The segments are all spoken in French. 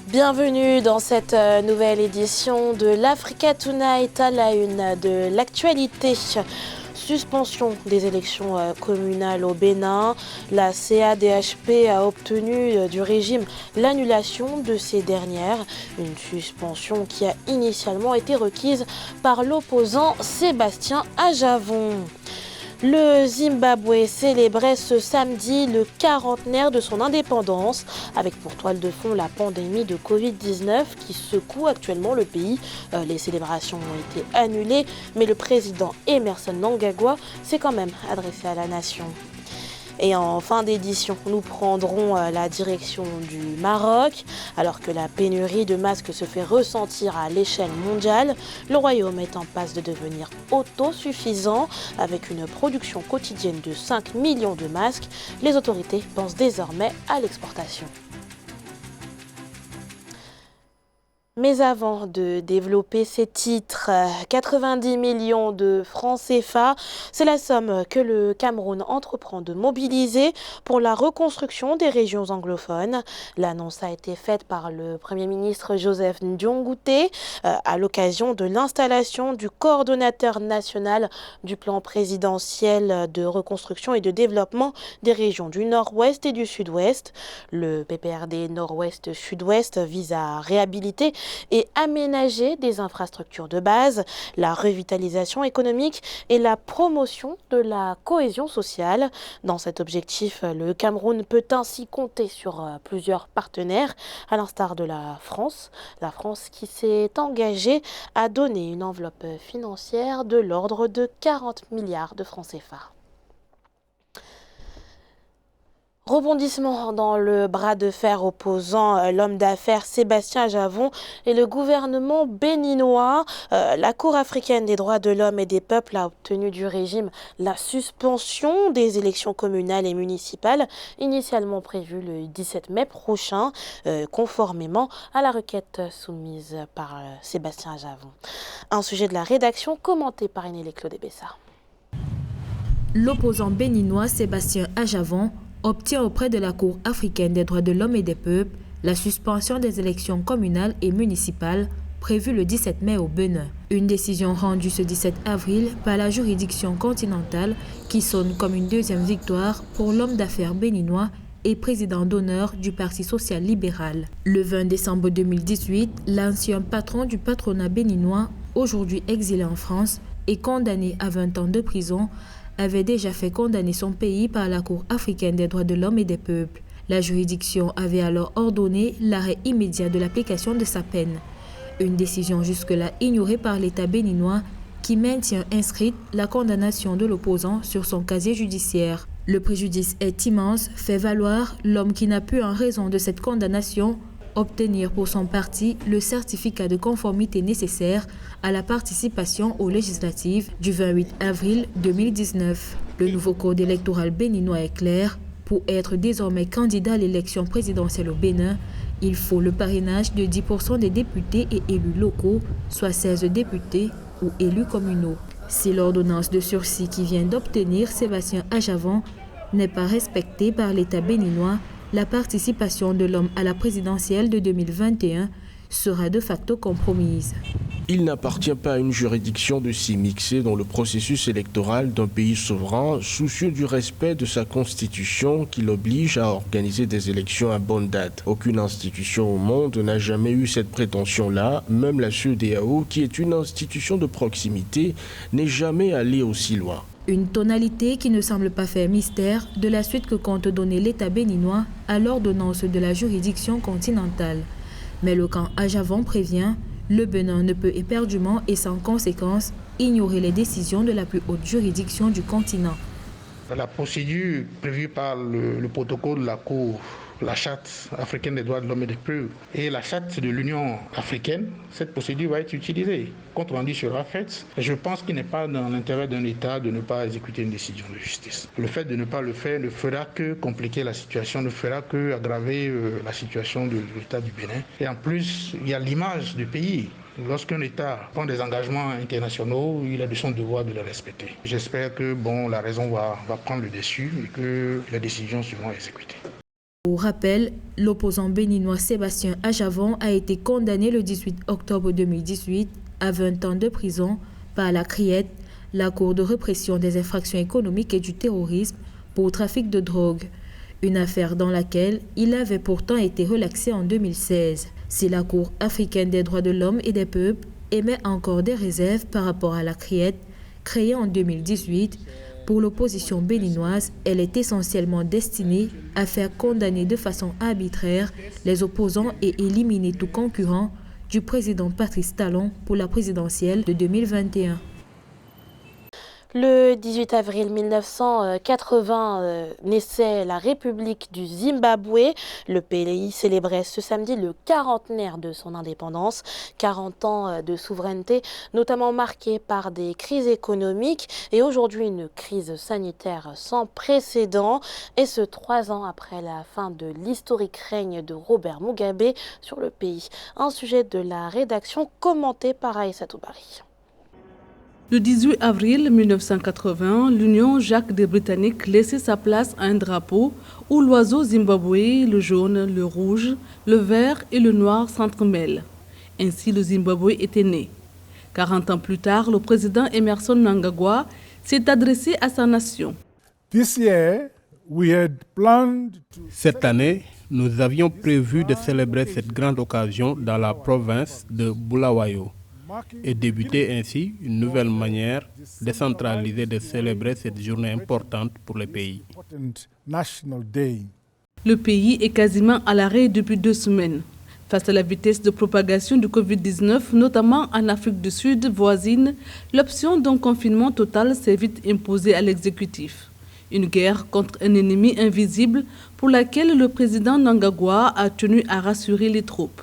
Bienvenue dans cette nouvelle édition de l'Africa Tonight à la une de l'actualité. Suspension des élections communales au Bénin. La CADHP a obtenu du régime l'annulation de ces dernières. Une suspension qui a initialement été requise par l'opposant Sébastien Ajavon. Le Zimbabwe célébrait ce samedi le 40aire de son indépendance, avec pour toile de fond la pandémie de Covid-19 qui secoue actuellement le pays. Les célébrations ont été annulées, mais le président Emmerson Mnangagwa s'est quand même adressé à la nation. Et en fin d'édition, nous prendrons la direction du Maroc. Alors que la pénurie de masques se fait ressentir à l'échelle mondiale, le royaume est en passe de devenir autosuffisant. Avec une production quotidienne de 5 millions de masques, les autorités pensent désormais à l'exportation. Mais avant de développer ces titres, 90 millions de francs CFA, c'est la somme que le Cameroun entreprend de mobiliser pour la reconstruction des régions anglophones. L'annonce a été faite par le Premier ministre Joseph Ndiongouté à l'occasion de l'installation du coordonnateur national du plan présidentiel de reconstruction et de développement des régions du Nord-Ouest et du Sud-Ouest. Le PPRD Nord-Ouest-Sud-Ouest vise à réhabiliter et aménager des infrastructures de base, la revitalisation économique et la promotion de la cohésion sociale. Dans cet objectif, le Cameroun peut ainsi compter sur plusieurs partenaires, à l'instar de la France. La France qui s'est engagée à donner une enveloppe financière de l'ordre de 40 milliards de francs CFA. Rebondissement dans le bras de fer opposant l'homme d'affaires Sébastien Ajavon et le gouvernement béninois. La Cour africaine des droits de l'homme et des peuples a obtenu du régime la suspension des élections communales et municipales initialement prévues le 17 mai prochain, conformément à la requête soumise par Sébastien Ajavon. Un sujet de la rédaction commenté par Inélie Claude Bessa. L'opposant béninois Sébastien Ajavon obtient auprès de la Cour africaine des droits de l'homme et des peuples la suspension des élections communales et municipales prévues le 17 mai au Bénin. Une décision rendue ce 17 avril par la juridiction continentale qui sonne comme une deuxième victoire pour l'homme d'affaires béninois et président d'honneur du Parti social-libéral. Le 20 décembre 2018, l'ancien patron du patronat béninois, aujourd'hui exilé en France et condamné à 20 ans de prison, avait déjà fait condamner son pays par la Cour africaine des droits de l'homme et des peuples. La juridiction avait alors ordonné l'arrêt immédiat de l'application de sa peine. Une décision jusque-là ignorée par l'État béninois qui maintient inscrite la condamnation de l'opposant sur son casier judiciaire. Le préjudice est immense, fait valoir l'homme qui n'a pu, en raison de cette condamnation, obtenir pour son parti le certificat de conformité nécessaire à la participation aux législatives du 28 avril 2019. Le nouveau code électoral béninois est clair. Pour être désormais candidat à l'élection présidentielle au Bénin, il faut le parrainage de 10% des députés et élus locaux, soit 16 députés ou élus communaux. Si l'ordonnance de sursis qui vient d'obtenir Sébastien Ajavon n'est pas respectée par l'État béninois, la participation de l'homme à la présidentielle de 2021 sera de facto compromise. Il n'appartient pas à une juridiction de s'immiscer dans le processus électoral d'un pays souverain, soucieux du respect de sa constitution qui l'oblige à organiser des élections à bonne date. Aucune institution au monde n'a jamais eu cette prétention-là, même la CEDEAO, qui est une institution de proximité, n'est jamais allée aussi loin. Une tonalité qui ne semble pas faire mystère de la suite que compte donner l'État béninois à l'ordonnance de la juridiction continentale. Mais le camp Ajavon prévient, le Bénin ne peut éperdument et sans conséquence ignorer les décisions de la plus haute juridiction du continent. La procédure prévue par le protocole de la Cour, la Charte africaine des droits de l'homme et des peuples et la Charte de l'Union africaine, cette procédure va être utilisée. Compte rendu sera fait. Je pense qu'il n'est pas dans l'intérêt d'un État de ne pas exécuter une décision de justice. Le fait de ne pas le faire ne fera que compliquer la situation, ne fera que aggraver la situation de l'État du Bénin. Et en plus, il y a l'image du pays. Lorsqu'un État prend des engagements internationaux, il est de son devoir de les respecter. J'espère que la raison va prendre le dessus et que les décisions seront exécutées. Pour rappel, l'opposant béninois Sébastien Ajavon a été condamné le 18 octobre 2018 à 20 ans de prison par la CRIET, la Cour de répression des infractions économiques et du terrorisme, pour trafic de drogue. Une affaire dans laquelle il avait pourtant été relaxé en 2016. Si la Cour africaine des droits de l'homme et des peuples émet encore des réserves par rapport à la CRIET, créée en 2018, pour l'opposition béninoise, elle est essentiellement destinée à faire condamner de façon arbitraire les opposants et éliminer tout concurrent du président Patrice Talon pour la présidentielle de 2021. Le 18 avril 1980 naissait la République du Zimbabwe. Le pays célébrait ce samedi le 40aire de son indépendance. 40 ans de souveraineté, notamment marquée par des crises économiques et aujourd'hui une crise sanitaire sans précédent. Et ce 3 ans après la fin de l'historique règne de Robert Mugabe sur le pays. Un sujet de la rédaction commenté par Aïssatou Bari. Le 18 avril 1980, l'Union Jacques des Britanniques laissait sa place à un drapeau où l'oiseau zimbabwéen, le jaune, le rouge, le vert et le noir s'entremêlent. Ainsi, le Zimbabwe était né. 40 ans plus tard, le président Emmerson Mnangagwa s'est adressé à sa nation. Cette année, nous avions prévu de célébrer cette grande occasion dans la province de Bulawayo et débuter ainsi une nouvelle manière décentralisée de célébrer cette journée importante pour le pays. Le pays est quasiment à l'arrêt depuis 2 semaines. Face à la vitesse de propagation du Covid-19, notamment en Afrique du Sud voisine, l'option d'un confinement total s'est vite imposée à l'exécutif. Une guerre contre un ennemi invisible pour laquelle le président Mnangagwa a tenu à rassurer les troupes.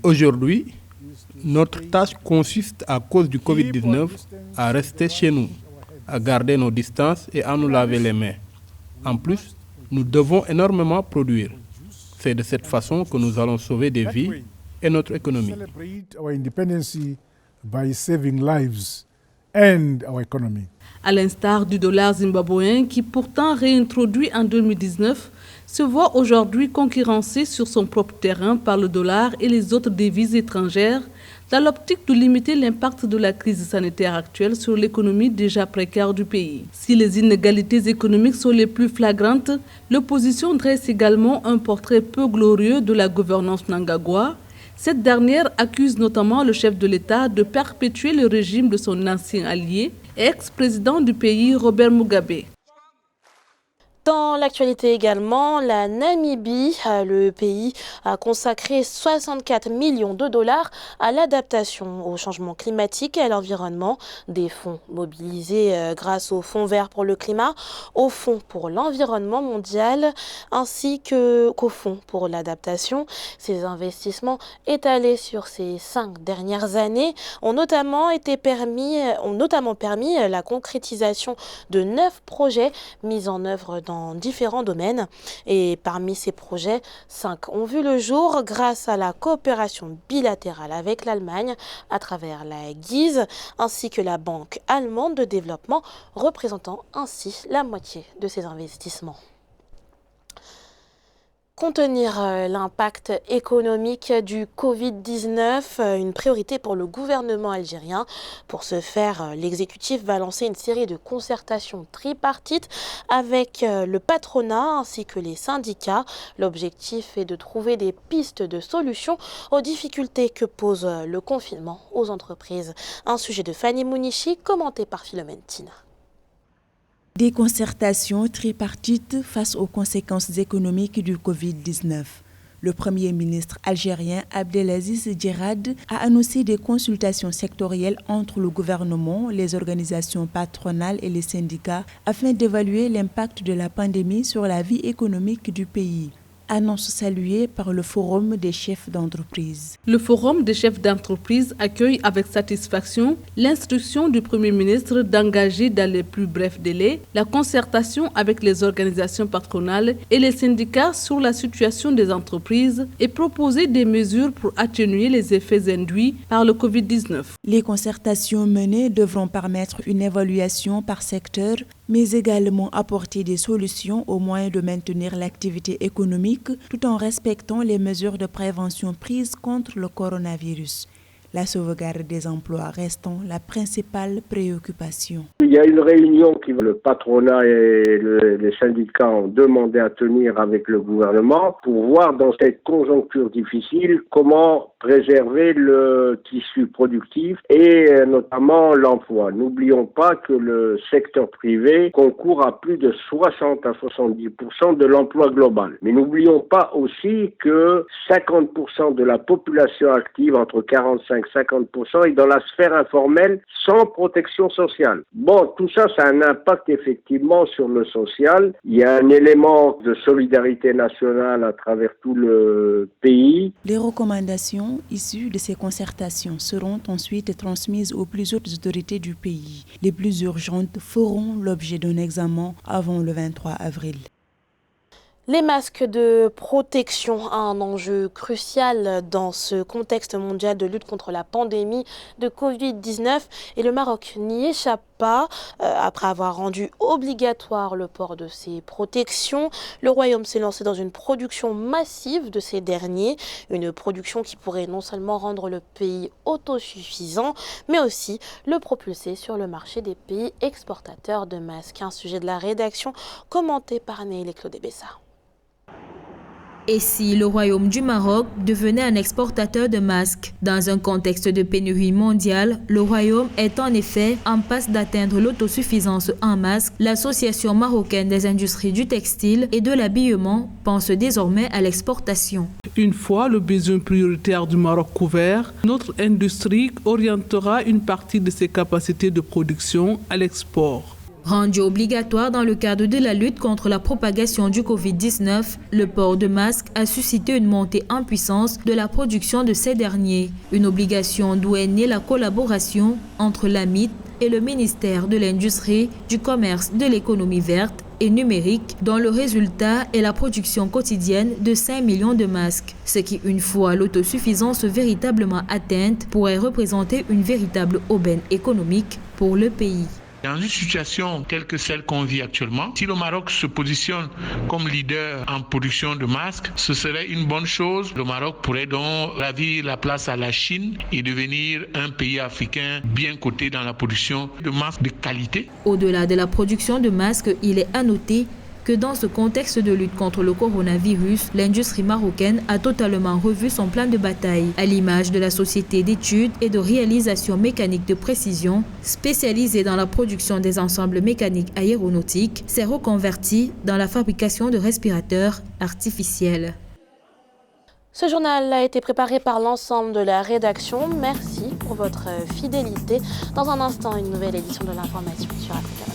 Aujourd'hui, notre tâche consiste, à cause du Covid-19, à rester chez nous, à garder nos distances et à nous laver les mains. En plus, nous devons énormément produire. C'est de cette façon que nous allons sauver des vies et notre économie. À l'instar du dollar zimbabwéen qui, pourtant réintroduit en 2019, se voit aujourd'hui concurrencé sur son propre terrain par le dollar et les autres devises étrangères, dans l'optique de limiter l'impact de la crise sanitaire actuelle sur l'économie déjà précaire du pays. Si les inégalités économiques sont les plus flagrantes, l'opposition dresse également un portrait peu glorieux de la gouvernance Mnangagwa. Cette dernière accuse notamment le chef de l'État de perpétuer le régime de son ancien allié, ex-président du pays Robert Mugabe. Dans l'actualité également, la Namibie, le pays a consacré 64 millions de dollars à l'adaptation au changement climatique et à l'environnement. Des fonds mobilisés grâce au Fonds vert pour le climat, au Fonds pour l'environnement mondial ainsi qu'au Fonds pour l'adaptation. Ces investissements étalés sur ces 5 dernières années ont notamment permis la concrétisation de 9 projets mis en œuvre dans différents domaines. Et parmi ces projets, 5 ont vu le jour grâce à la coopération bilatérale avec l'Allemagne à travers la GIZ ainsi que la Banque allemande de développement, représentant ainsi la moitié de ces investissements. Contenir l'impact économique du Covid-19, une priorité pour le gouvernement algérien. Pour ce faire, l'exécutif va lancer une série de concertations tripartites avec le patronat ainsi que les syndicats. L'objectif est de trouver des pistes de solutions aux difficultés que pose le confinement aux entreprises. Un sujet de Fanny Mounichi, commenté par Philomène Tina. Des concertations tripartites face aux conséquences économiques du Covid-19. Le Premier ministre algérien Abdelaziz Djerad a annoncé des consultations sectorielles entre le gouvernement, les organisations patronales et les syndicats afin d'évaluer l'impact de la pandémie sur la vie économique du pays. Annonce saluée par le Forum des chefs d'entreprise. Le Forum des chefs d'entreprise accueille avec satisfaction l'instruction du Premier ministre d'engager dans les plus brefs délais la concertation avec les organisations patronales et les syndicats sur la situation des entreprises et proposer des mesures pour atténuer les effets induits par le Covid-19. Les concertations menées devront permettre une évaluation par secteur mais également apporter des solutions aux moyens de maintenir l'activité économique tout en respectant les mesures de prévention prises contre le coronavirus. La sauvegarde des emplois restant la principale préoccupation. Il y a une réunion que le patronat et les syndicats ont demandé à tenir avec le gouvernement pour voir dans cette conjoncture difficile comment préserver le tissu productif et notamment l'emploi. N'oublions pas que le secteur privé concourt à plus de 60 à 70% de l'emploi global. Mais n'oublions pas aussi que 50% de la population active, entre 45 et 50%, est dans la sphère informelle sans protection sociale. Bon, tout ça, ça a un impact effectivement sur le social. Il y a un élément de solidarité nationale à travers tout le pays. Les recommandations issues de ces concertations seront ensuite transmises aux plus hautes autorités du pays. Les plus urgentes feront l'objet d'un examen avant le 23 avril. Les masques de protection, un enjeu crucial dans ce contexte mondial de lutte contre la pandémie de Covid-19. Et le Maroc n'y échappe pas. Après avoir rendu obligatoire le port de ces protections, le Royaume s'est lancé dans une production massive de ces derniers. Une production qui pourrait non seulement rendre le pays autosuffisant, mais aussi le propulser sur le marché des pays exportateurs de masques. Un sujet de la rédaction commenté par Neil et Claude Bessa. Et si le Royaume du Maroc devenait un exportateur de masques? Dans un contexte de pénurie mondiale, le Royaume est en effet en passe d'atteindre l'autosuffisance en masques. L'Association marocaine des industries du textile et de l'habillement pense désormais à l'exportation. Une fois le besoin prioritaire du Maroc couvert, notre industrie orientera une partie de ses capacités de production à l'export. Rendu obligatoire dans le cadre de la lutte contre la propagation du Covid-19, le port de masques a suscité une montée en puissance de la production de ces derniers. Une obligation d'où est née la collaboration entre l'AMIT et le ministère de l'Industrie, du Commerce, de l'Économie verte et numérique, dont le résultat est la production quotidienne de 5 millions de masques. Ce qui, une fois l'autosuffisance véritablement atteinte, pourrait représenter une véritable aubaine économique pour le pays. Dans une situation telle que celle qu'on vit actuellement, si le Maroc se positionne comme leader en production de masques, ce serait une bonne chose. Le Maroc pourrait donc ravir la place à la Chine et devenir un pays africain bien coté dans la production de masques de qualité. Au-delà de la production de masques, il est à noter que dans ce contexte de lutte contre le coronavirus, l'industrie marocaine a totalement revu son plan de bataille, à l'image de la société d'études et de réalisation mécanique de précision, spécialisée dans la production des ensembles mécaniques aéronautiques, s'est reconvertie dans la fabrication de respirateurs artificiels. Ce journal a été préparé par l'ensemble de la rédaction. Merci pour votre fidélité. Dans un instant, une nouvelle édition de l'information sur Africa.